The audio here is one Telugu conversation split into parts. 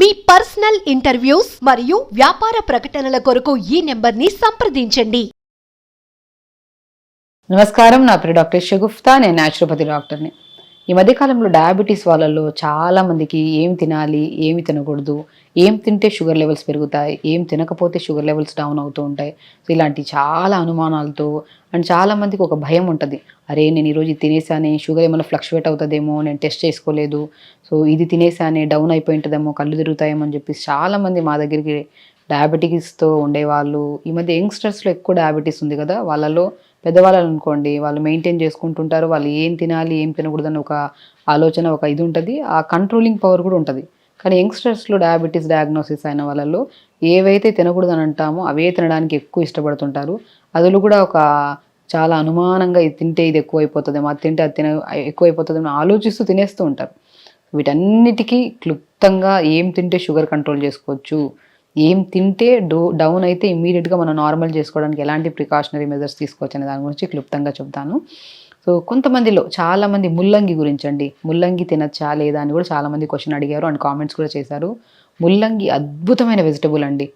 మీ పర్సనల్ ఇంటర్వ్యూస్ మరియు వ్యాపార ప్రకటనల కొరకు ఈ నెంబర్ని సంప్రదించండి. నమస్కారం, నా పేరు డాక్టర్ షగుఫ్తా. నేను న్యాచురోపతి డాక్టర్ని. ఈ మధ్యకాలంలో డయాబెటీస్ వాళ్ళల్లో చాలా మందికి ఏం తినాలి, ఏమి తినకూడదు, ఏం తింటే షుగర్ లెవెల్స్ పెరుగుతాయి, ఏం తినకపోతే షుగర్ లెవెల్స్ డౌన్ అవుతూ ఉంటాయి. సో ఇలాంటి చాలా అనుమానాలతో అండ్ చాలామందికి ఒక భయం ఉంటుంది. అరే, నేను ఈరోజు ఇది తినేసానే, షుగర్ ఏమైనా ఫ్లక్చువేట్ అవుతుందేమో, నేను టెస్ట్ చేసుకోలేదు, సో ఇది తినేసానే డౌన్ అయిపోయి ఉంటుందేమో, కళ్ళు తిరుగుతాయేమో అని చెప్పి చాలామంది మా దగ్గరికి డయాబెటీస్తో ఉండేవాళ్ళు. ఈ మధ్య యంగ్స్టర్స్లో ఎక్కువ డయాబెటీస్ ఉంది కదా, వాళ్ళలో పెద్దవాళ్ళు అనుకోండి, వాళ్ళు మెయింటైన్ చేసుకుంటుంటారు. వాళ్ళు ఏం తినాలి, ఏం తినకూడదని ఒక ఆలోచన, ఒక ఇది ఉంటుంది. ఆ కంట్రోలింగ్ పవర్ కూడా ఉంటుంది. కానీ యంగ్స్టర్స్లో డయాబెటీస్ డయాగ్నోసిస్ అయిన వాళ్ళలో ఏవైతే తినకూడదని అంటామో అవే తినడానికి ఎక్కువ ఇష్టపడుతుంటారు. అందులో కూడా ఒక చాలా అనుమానంగా ఇది తింటే ఇది ఎక్కువైపోతుందేమో, అది తింటే అది ఎక్కువైపోతుందేమో ఆలోచిస్తూ తినేస్తూ ఉంటారు. వీటన్నిటికీ క్లుప్తంగా ఏం తింటే షుగర్ కంట్రోల్ చేసుకోవచ్చు, ఏం తింటే డౌన్ అయితే ఇమ్మీడియట్గా మనం నార్మల్ చేసుకోవడానికి ఎలాంటి ప్రికాషనరీ మెజర్స్ తీసుకోవచ్చు అనే దాని గురించి క్లుప్తంగా చెప్తాను. సో కొంతమందిలో చాలామంది ముల్లంగి గురించి అండి, ముల్లంగి తినచ్చా లేదా అని కూడా చాలామంది క్వశ్చన్ అడిగారు అండ్ కామెంట్స్ కూడా చేశారు. ముల్లంగి అద్భుతమైన వెజిటబుల్ అండి.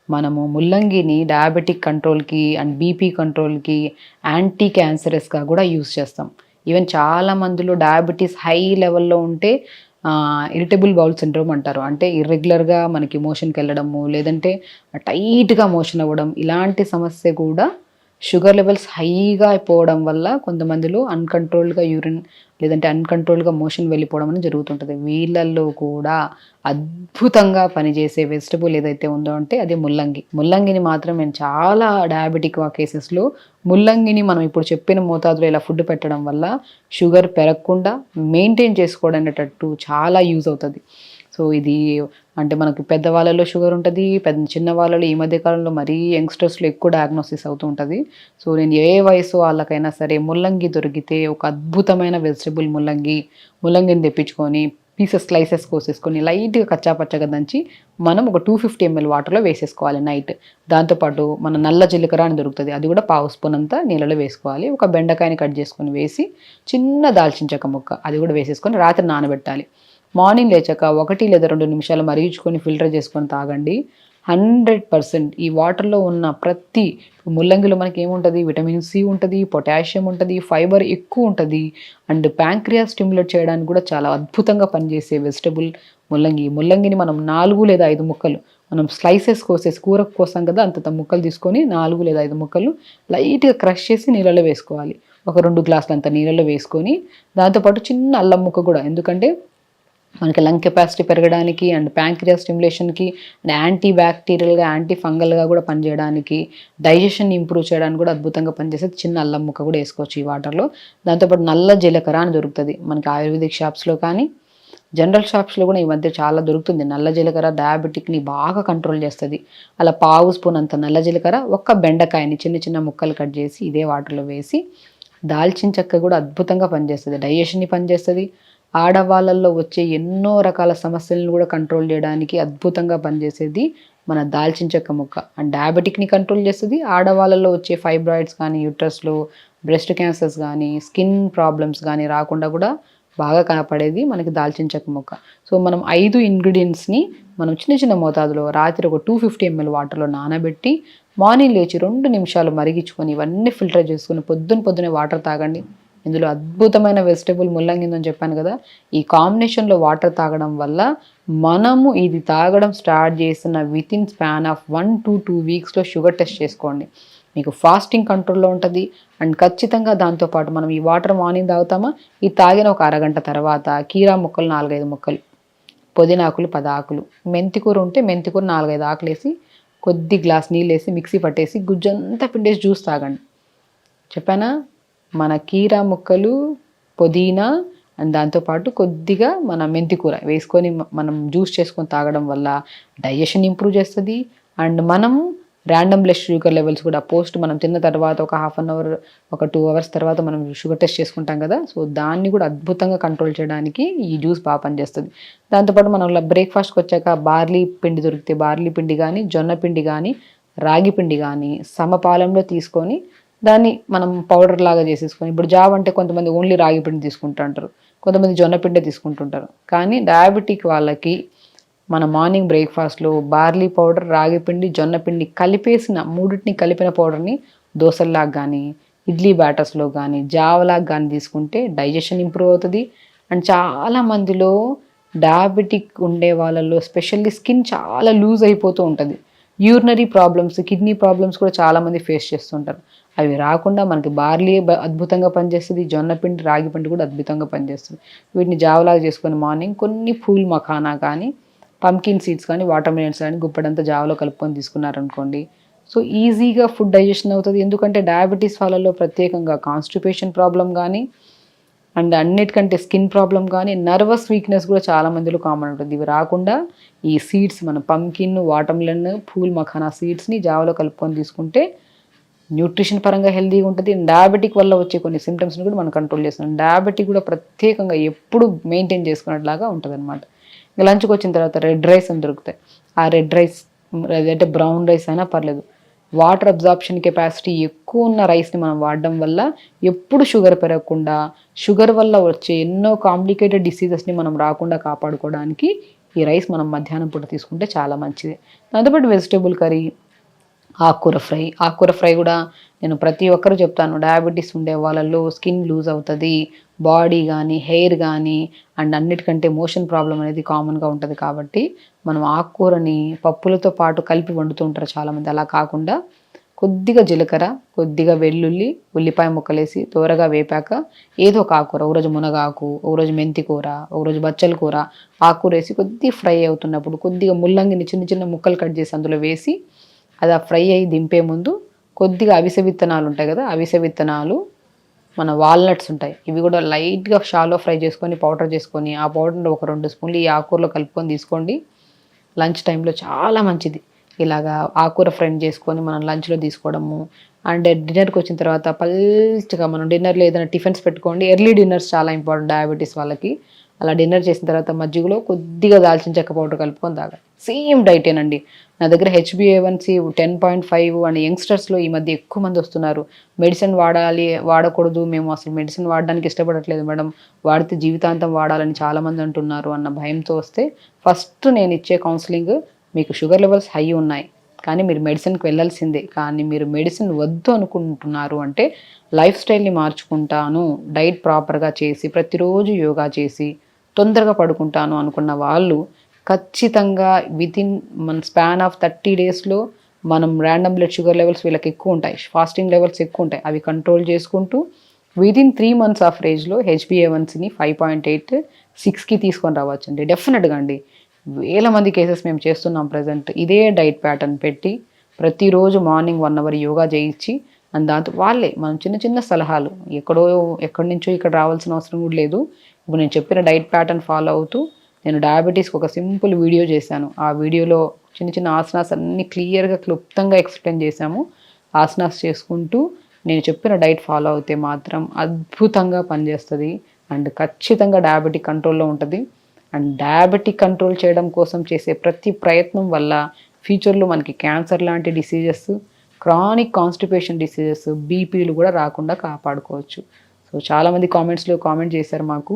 మనము ముల్లంగిని డయాబెటిక్ కంట్రోల్కి అండ్ బీపీ కంట్రోల్కి, యాంటీ క్యాన్సరస్గా కూడా యూస్ చేస్తాం. ఈవెన్ చాలా మందిలో డయాబెటీస్ హై లెవెల్లో ఉంటే ఇరిటబుల్ బౌల్ సిండ్రోమ్ అంటారు. అంటే ఇర్రెగ్యులర్గా మనకి మోషన్కి వెళ్ళడము, లేదంటే టైట్గా మోషన్ అవ్వడం, ఇలాంటి సమస్య కూడా షుగర్ లెవెల్స్ హైగా అయిపోవడం వల్ల కొంతమందిలో అన్కంట్రోల్డ్గా యూరిన్ లేదంటే అన్కంట్రోల్డ్గా మోషన్ వెళ్ళిపోవడం అనేది జరుగుతుంటుంది. వీళ్ళల్లో కూడా అద్భుతంగా పనిచేసే వెజిటబుల్ ఏదైతే ఉందో అంటే అది ముల్లంగి. ముల్లంగిని మాత్రం నేను చాలా డయాబెటిక్ కేసెస్లో ముల్లంగిని మనం ఇప్పుడు చెప్పిన మోతాదులో ఇలా ఫుడ్ పెట్టడం వల్ల షుగర్ పెరగకుండా మెయింటైన్ చేసుకోవడనేటట్టు చాలా యూజ్ అవుతుంది. సో ఇది అంటే మనకి పెద్దవాళ్ళలో షుగర్ ఉంటుంది, చిన్న వాళ్ళలో ఈ మధ్య కాలంలో మరీ యంగ్స్టర్స్లో ఎక్కువ డయాగ్నోసిస్ అవుతూ ఉంటుంది. సో నేను ఏ వయసు వాళ్ళకైనా సరే ముల్లంగి దొరికితే ఒక అద్భుతమైన వెజిటబుల్ ముల్లంగిని తెప్పించుకొని స్లైసెస్ కోసేసుకొని లైట్గా కచ్చాపచ్చగా దంచి మనం ఒక 250 ml వాటర్లో వేసేసుకోవాలి నైట్. దాంతోపాటు మన నల్ల జీలకర్ర అని దొరుకుతుంది, అది కూడా 1/2 స్పూన్ అంతా నీళ్ళలో వేసుకోవాలి. ఒక బెండకాయని కట్ చేసుకొని వేసి చిన్న దాల్చిన చెక్క ముక్క అది కూడా వేసేసుకొని రాత్రి నానబెట్టాలి. మార్నింగ్ లేచాక 1 లేదా 2 నిమిషాలు మరిగించుకొని ఫిల్టర్ చేసుకొని తాగండి. 100% ఈ వాటర్లో ఉన్న ప్రతి ముల్లంగిలో మనకి ఏముంటుంది, విటమిన్ సి ఉంటుంది, పొటాషియం ఉంటుంది, ఫైబర్ ఎక్కువ ఉంటుంది అండ్ ప్యాంక్రియాస్ స్టిమ్యులేట్ చేయడానికి కూడా చాలా అద్భుతంగా పనిచేసే వెజిటబుల్ ముల్లంగిని మనం 4 లేదా 5 ముక్కలు మనం స్లైసెస్ కోసేసి కూరకు కోసాం కదా, అంత ముక్కలు తీసుకొని 4 లేదా 5 ముక్కలు లైట్గా క్రష్ చేసి నీళ్ళలో వేసుకోవాలి. ఒక 2 గ్లాసులు అంత నీళ్ళలో వేసుకొని దాంతోపాటు చిన్న అల్లం ముక్క కూడా, ఎందుకంటే మనకి లంగ్ కెపాసిటీ పెరగడానికి అండ్ ప్యాంక్రియాస్ స్టిమ్యులేషన్కి అండ్ యాంటీ బ్యాక్టీరియల్గా, యాంటీ ఫంగల్గా కూడా పనిచేయడానికి, డైజెషన్ ఇంప్రూవ్ చేయడానికి కూడా అద్భుతంగా పనిచేసేది చిన్న అల్లం ముక్క కూడా వేసుకోవచ్చు ఈ వాటర్లో. దాంతోపాటు నల్ల జీలకర్ర అని దొరుకుతుంది మనకి ఆయుర్వేదిక్ షాప్స్లో, కానీ జనరల్ షాప్స్లో కూడా ఈ మధ్య చాలా దొరుకుతుంది. నల్ల జీలకర్ర డయాబెటిక్ని బాగా కంట్రోల్ చేస్తుంది. అలా 1/2 స్పూన్ అంత నల్ల జీలకర్ర, ఒక్క బెండకాయని చిన్న చిన్న ముక్కలు కట్ చేసి ఇదే వాటర్లో వేసి, దాల్చిన చెక్క కూడా అద్భుతంగా పనిచేస్తుంది, డైజెషన్ని పనిచేస్తుంది. ఆడవాళ్ళల్లో వచ్చే ఎన్నో రకాల సమస్యలను కూడా కంట్రోల్ చేయడానికి అద్భుతంగా పనిచేసేది మన దాల్చిన చెక్క ముక్క. అండ్ డయాబెటిక్ని కంట్రోల్ చేస్తుంది. ఆడవాళ్ళలో వచ్చే ఫైబ్రాయిడ్స్ కానీ, యూట్రస్లో బ్రెస్ట్ క్యాన్సర్స్ కానీ, స్కిన్ ప్రాబ్లమ్స్ కానీ రాకుండా కూడా బాగా కనపడేది మనకి దాల్చిన చెక్క ముక్క. సో మనం 5 ఇంగ్రీడియంట్స్ని మనం చిన్న చిన్న మోతాదులో రాత్రి ఒక 250 ml వాటర్లో నానబెట్టి మార్నింగ్ లేచి 2 నిమిషాలు మరిగించుకొని ఇవన్నీ ఫిల్టర్ చేసుకొని పొద్దున్నే వాటర్ తాగండి. ఇందులో అద్భుతమైన వెజిటబుల్ ముల్లంగి ఉందని చెప్పాను కదా, ఈ కాంబినేషన్లో వాటర్ తాగడం వల్ల మనము ఇది తాగడం స్టార్ట్ చేసిన వితిన్ స్పాన్ ఆఫ్ 1 to 2 వీక్స్లో షుగర్ టెస్ట్ చేసుకోండి, మీకు ఫాస్టింగ్ కంట్రోల్లో ఉంటుంది. అండ్ ఖచ్చితంగా దాంతోపాటు మనం ఈ వాటర్ మార్నింగ్ తాగుతామా, ఈ తాగిన ఒక అరగంట తర్వాత కీరా ముక్కలు 4-5 ముక్కలు, పుదీనాకులు 10 ఆకులు, మెంతికూర ఉంటే మెంతికూర 4-5 ఆకులు వేసి కొద్ది గ్లాస్ నీళ్ళు వేసి మిక్సీ పట్టేసి గుజ్జంతా పిండేసి జ్యూస్ తాగండి. చెప్పానా, మన కీరా ముక్కలు, పుదీనా అండ్ దాంతోపాటు కొద్దిగా మన మెంతికూర వేసుకొని మనం జ్యూస్ చేసుకొని తాగడం వల్ల డైజెషన్ ఇంప్రూవ్ చేస్తుంది. అండ్ మనం ర్యాండమ్ బ్లడ్ షుగర్ లెవెల్స్ కూడా మనం తిన్న తర్వాత ఒక 1/2 అవర్, ఒక 2 అవర్స్ తర్వాత మనం షుగర్ టెస్ట్ చేసుకుంటాం కదా, సో దాన్ని కూడా అద్భుతంగా కంట్రోల్ చేయడానికి ఈ జ్యూస్ బాగా పనిచేస్తుంది. దాంతోపాటు మనం బ్రేక్ఫాస్ట్కి వచ్చాక బార్లీ పిండి దొరికితే బార్లీ పిండి కానీ, జొన్న పిండి కానీ, రాగి పిండి కానీ సమపాలంలో తీసుకొని దాన్ని మనం పౌడర్ లాగా చేసేసుకొని, ఇప్పుడు జావ అంటే కొంతమంది ఓన్లీ రాగి పిండి తీసుకుంటుంటారు, కొంతమంది జొన్న పిండి తీసుకుంటుంటారు. కానీ డయాబెటిక్ వాళ్ళకి మన మార్నింగ్ బ్రేక్ఫాస్ట్లో బార్లీ పౌడర్, రాగి పిండి, జొన్న పిండి కలిపేసిన మూడింటిని కలిపిన పౌడర్ని దోశల్లాగా కానీ, ఇడ్లీ బ్యాటర్స్లో కానీ, జావలాగా కానీ తీసుకుంటే డైజెషన్ ఇంప్రూవ్ అవుతుంది. అండ్ చాలా మందిలో డయాబెటిక్ ఉండే వాళ్ళలో స్పెషల్లీ స్కిన్ చాలా లూజ్ అయిపోతూ ఉంటుంది. యూరినరీ ప్రాబ్లమ్స్, కిడ్నీ ప్రాబ్లమ్స్ కూడా చాలామంది ఫేస్ చేస్తుంటారు. అవి రాకుండా మనకి బార్లీ అద్భుతంగా పనిచేస్తుంది, జొన్న పిండి, రాగి పిండి కూడా అద్భుతంగా పనిచేస్తుంది. వీటిని జావలాగా చేసుకొని మార్నింగ్ కొన్ని ఫూల్ మఖానా కానీ, పంకిన్ సీడ్స్ కానీ, వాటర్ మిలన్స్ కానీ గుప్పెడంతా జావలో కలుపుకొని తీసుకున్నారనుకోండి, సో ఈజీగా ఫుడ్ డైజెషన్ అవుతుంది. ఎందుకంటే డయాబెటీస్ వాళ్ళలో ప్రత్యేకంగా కాన్స్టిపేషన్ ప్రాబ్లం కానీ, అండ్ అన్నిటికంటే స్కిన్ ప్రాబ్లం కానీ, నర్వస్ వీక్నెస్ కూడా చాలా మందిలో కామన్ ఉంటుంది. ఇవి రాకుండా ఈ సీడ్స్, మన పంకిన్, వాటర్ మిలన్, ఫూల్ మఖానా సీడ్స్ని జావలో కలుపుకొని తీసుకుంటే న్యూట్రిషన్ పరంగా హెల్తీగా ఉంటుంది. డయాబెటిక్ వల్ల వచ్చే కొన్ని సిమ్టమ్స్ని కూడా మనం కంట్రోల్ చేస్తున్నాం. డయాబెటిక్ కూడా ప్రత్యేకంగా ఎప్పుడు మెయింటైన్ చేసుకున్నట్లాగా ఉంటుంది అనమాట. ఇంకా లంచ్కి వచ్చిన తర్వాత రెడ్ రైస్ అని దొరుకుతాయి. ఆ రెడ్ రైస్ లేదంటే బ్రౌన్ రైస్ అయినా పర్లేదు, వాటర్ అబ్జార్ప్షన్ కెపాసిటీ ఎక్కువ ఉన్న రైస్ని మనం వాడడం వల్ల ఎప్పుడు షుగర్ పెరగకుండా, షుగర్ వల్ల వచ్చే ఎన్నో కాంప్లికేటెడ్ డిసీజెస్ని మనం రాకుండా కాపాడుకోవడానికి ఈ రైస్ మనం మధ్యాహ్నం పూట తీసుకుంటే చాలా మంచిది. దాంతోపాటు వెజిటేబుల్ కర్రీ, ఆకుకూర ఫ్రై కూడా నేను ప్రతి ఒక్కరు చెప్తాను, డయాబెటీస్ ఉండే వాళ్ళల్లో స్కిన్ లూజ్ అవుతుంది, బాడీ కానీ, హెయిర్ కానీ, అండ్ అన్నిటికంటే మోషన్ ప్రాబ్లం అనేది కామన్గా ఉంటుంది. కాబట్టి మనం ఆకుకూరని పప్పులతో పాటు కలిపి వండుతూ ఉంటారు చాలామంది. అలా కాకుండా కొద్దిగా జీలకర్ర, కొద్దిగా వెల్లుల్లి, ఉల్లిపాయ ముక్కలేసి త్వరగా వేపాక ఏదో ఒక ఆకుకూర, ఒకరోజు మునగాకు, ఒకరోజు మెంతి కూర, ఒకరోజు బచ్చల కూర, ఆకుకూర వేసి కొద్దిగా ఫ్రై అవుతున్నప్పుడు కొద్దిగా ముల్లంగిని చిన్న చిన్న ముక్కలు కట్ చేసి అందులో వేసి అది ఆ ఫ్రై అయ్యి దింపే ముందు కొద్దిగా అవిసె విత్తనాలు ఉంటాయి కదా, అవిసె విత్తనాలు, మన వాల్నట్స్ ఉంటాయి, ఇవి కూడా లైట్గా షాలో ఫ్రై చేసుకొని పౌడర్ చేసుకొని ఆ పౌడర్లో ఒక 2 స్పూన్లు ఈ ఆకుకూరలో కలుపుకొని తీసుకోండి. లంచ్ టైంలో చాలా మంచిది. ఇలాగా ఆకుకూర ఫ్రై చేసుకొని మనం లంచ్లో తీసుకోవడము. అండ్ డిన్నర్కి వచ్చిన తర్వాత పల్చగా మనం డిన్నర్లో ఏదైనా టిఫిన్స్ పెట్టుకోండి. ఎర్లీ డిన్నర్స్ చాలా ఇంపార్టెంట్ డయాబెటీస్ వాళ్ళకి. అలా డిన్నర్ చేసిన తర్వాత మజ్జిగలో కొద్దిగా దాల్చిన చెక్క పౌడర్ కలుపుకొని తాగాలి. సేమ్ డైటేనండి. నా దగ్గర HbA1c 10.5 అండ్ యంగ్స్టర్స్లో ఈ మధ్య ఎక్కువ మంది వస్తున్నారు. మెడిసిన్ వాడకూడదు, మేము అసలు మెడిసిన్ వాడడానికి ఇష్టపడట్లేదు మేడం, వాడితే జీవితాంతం వాడాలని చాలామంది అంటున్నారు అన్న భయంతో వస్తే ఫస్ట్ నేను ఇచ్చే కౌన్సిలింగ్, మీకు షుగర్ లెవెల్స్ హై ఉన్నాయి కానీ మీరు మెడిసిన్కి వెళ్ళాల్సిందే, కానీ మీరు మెడిసిన్ వద్దు అనుకుంటున్నారు అంటే లైఫ్ స్టైల్ని మార్చుకుంటాను, డైట్ ప్రాపర్గా చేసి ప్రతిరోజు యోగా చేసి తొందరగా పడుకుంటాను అనుకున్న వాళ్ళు ఖచ్చితంగా వితిన్ మన స్పాన్ ఆఫ్ 30 డేస్లో మనం ర్యాండమ్ బ్లడ్ షుగర్ లెవెల్స్ వీళ్ళకి ఎక్కువ ఉంటాయి, ఫాస్టింగ్ లెవెల్స్ ఎక్కువ ఉంటాయి, అవి కంట్రోల్ చేసుకుంటూ వితిన్ 3 months ఆఫ్ రేంజ్లో HbA1cని 5.8, 6కి తీసుకొని రావచ్చండి. డెఫినెట్గా అండి. వేల మంది కేసెస్ మేము చేస్తున్నాం ప్రజెంట్. ఇదే డైట్ ప్యాటర్న్ పెట్టి ప్రతిరోజు మార్నింగ్ 1 hour యోగా చేయించి, అండ్ దాంతో వాళ్ళే మనం చిన్న చిన్న సలహాలు, ఎక్కడి నుంచో ఇక్కడ రావాల్సిన అవసరం కూడా లేదు. ఇప్పుడు నేను చెప్పిన డైట్ ప్యాటర్న్ ఫాలో అవుతూ నేను డయాబెటీస్కి ఒక సింపుల్ వీడియో చేశాను. ఆ వీడియోలో చిన్న చిన్న ఆసనాస్ అన్నీ క్లియర్గా క్లుప్తంగా ఎక్స్ప్లెయిన్ చేశాము. ఆసనాస్ చేసుకుంటూ నేను చెప్పిన డైట్ ఫాలో అయితే మాత్రం అద్భుతంగా పనిచేస్తుంది అండ్ ఖచ్చితంగా డయాబెటిక్ కంట్రోల్లో ఉంటుంది. అండ్ డయాబెటిక్ కంట్రోల్ చేయడం కోసం చేసే ప్రతి ప్రయత్నం వల్ల ఫ్యూచర్లో మనకి క్యాన్సర్ లాంటి డిసీజెస్, క్రానిక్ కాన్స్టిపేషన్ డిసీజెస్, బీపీలు కూడా రాకుండా కాపాడుకోవచ్చు. సో చాలామంది కామెంట్స్లో కామెంట్ చేశారు మాకు,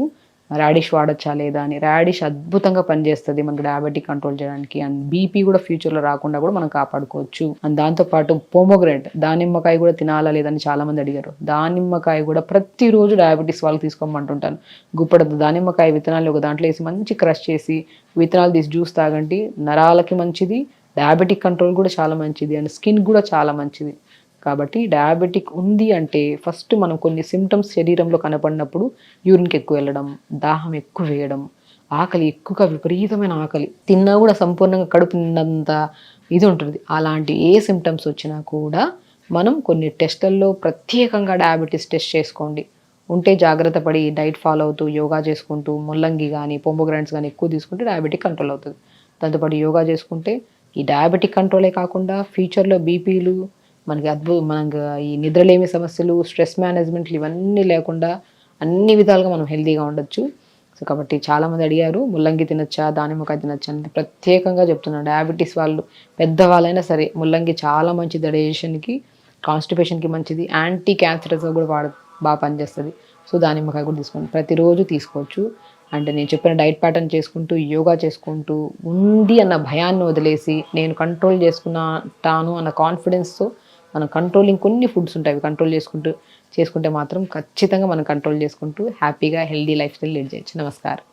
రాడిష్ వాడచ్చా లేదా అని. రాడిష్ అద్భుతంగా పనిచేస్తుంది మనకి డయాబెటిక్ కంట్రోల్ చేయడానికి, అండ్ బీపీ కూడా ఫ్యూచర్లో రాకుండా కూడా మనం కాపాడుకోవచ్చు. అండ్ దాంతోపాటు పోమోగ్రెనేట్, దానిమ్మకాయ కూడా తినాలా లేదని చాలామంది అడిగారు. దానిమ్మకాయ కూడా ప్రతిరోజు డయాబెటీస్ వాళ్ళకి తీసుకోమంటుంటాను. గుప్పడదు దానిమ్మకాయ విత్తనాలు ఒక దాంట్లో వేసి మంచి క్రష్ చేసి విత్తనాలు తీసి జ్యూస్ తాగండి. నరాలకి మంచిది, డయాబెటిక్ కంట్రోల్ కూడా చాలా మంచిది, అండ్ స్కిన్ కూడా చాలా మంచిది. కాబట్టి డయాబెటిక్ ఉంది అంటే ఫస్ట్ మనం కొన్ని సిమ్టమ్స్ శరీరంలో కనపడినప్పుడు యూరిన్కి ఎక్కువ వెళ్ళడం, దాహం ఎక్కువ వేయడం, ఆకలి ఎక్కువగా, విపరీతమైన ఆకలి, తిన్నా కూడా సంపూర్ణంగా కడుపు నిండంత ఇది ఉంటుంది. అలాంటి ఏ సిమ్టమ్స్ వచ్చినా కూడా మనం కొన్ని టెస్టుల్లో ప్రత్యేకంగా డయాబెటీస్ టెస్ట్ చేసుకోండి. ఉంటే జాగ్రత్త పడి డైట్ ఫాలో అవుతూ యోగా చేసుకుంటూ ముల్లంగి కానీ పొమోగ్రానేట్స్ కానీ ఎక్కువ తీసుకుంటే డయాబెటిక్ కంట్రోల్ అవుతుంది. దాంతోపాటు యోగా చేసుకుంటే ఈ డయాబెటిక్ కంట్రోలే కాకుండా ఫ్యూచర్లో బీపీలు, మనకి ఈ నిద్రలేమి సమస్యలు, స్ట్రెస్ మేనేజ్మెంట్లు ఇవన్నీ లేకుండా అన్ని విధాలుగా మనం హెల్తీగా ఉండొచ్చు. సో కాబట్టి చాలామంది అడిగారు ముల్లంగి తినొచ్చా, దానిమ్మకాయ తినొచ్చా అని. ప్రత్యేకంగా చెప్తున్నాను, డయాబెటీస్ వాళ్ళు పెద్దవాళ్ళైనా సరే ముల్లంగి చాలా మంచిది, డైజెషన్కి, కాన్స్టిపేషన్కి మంచిది, యాంటీ క్యాన్సరస్గా కూడా బాగా పనిచేస్తుంది. సో దానిమ్మకాయ కూడా తీసుకోండి, ప్రతిరోజు తీసుకోవచ్చు. అంటే నేను చెప్పిన డైట్ ప్యాటర్న్ చేసుకుంటూ యోగా చేసుకుంటూ ఉంది అన్న భయాన్ని వదిలేసి నేను కంట్రోల్ చేసుకున్నాను అన్న కాన్ఫిడెన్స్తో మనం కంట్రోలింగ్ కొన్ని ఫుడ్స్ ఉంటాయి అవి కంట్రోల్ చేసుకుంటే మాత్రం ఖచ్చితంగా మనం కంట్రోల్ చేసుకుంటూ హ్యాపీగా హెల్దీ లైఫ్ స్టైల్ లీడ్ చేయొచ్చు. నమస్కారం.